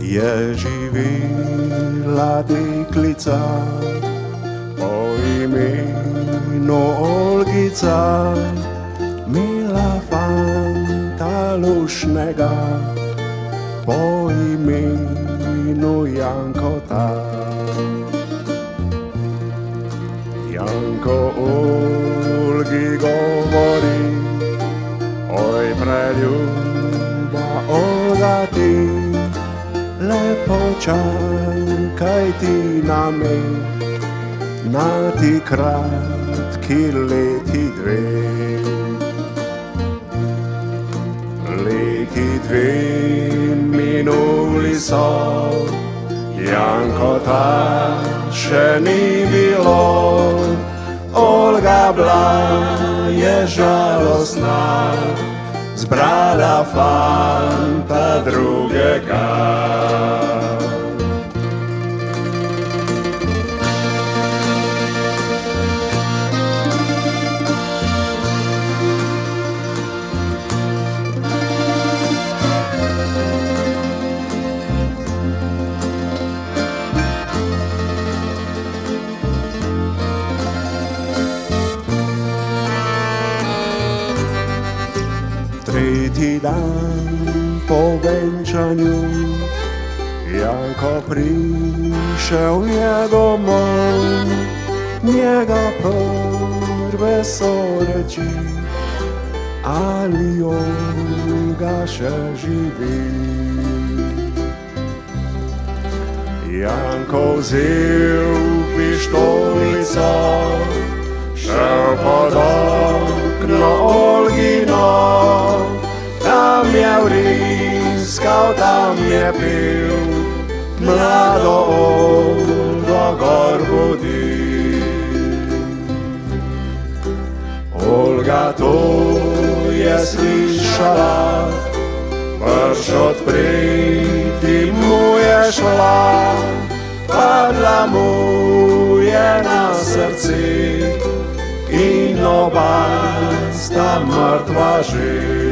je živela deklica po imenu Olgica, imela fanta lušnega po imenu Jankota. Janko Olgi govori: oj, preljuba Olga ti, lepo čakaj ti name, na ti kratki leti dve. Leti dve minuli so, Jankota še ni bilo, Olga bila je žalostna, zbrala fanta drugega. Tretji dan po venčanju Janko prišel je domov, njega prve so reči: ali Olga še živi. Janko vzel pištolico, šel pod okno Olgino, tam je vriskal, tam je pil, mlado Olgo gor budi. Olga to je slišala, brž odpreti mu je šla, padla mu je na srce in oba sta mrtva že.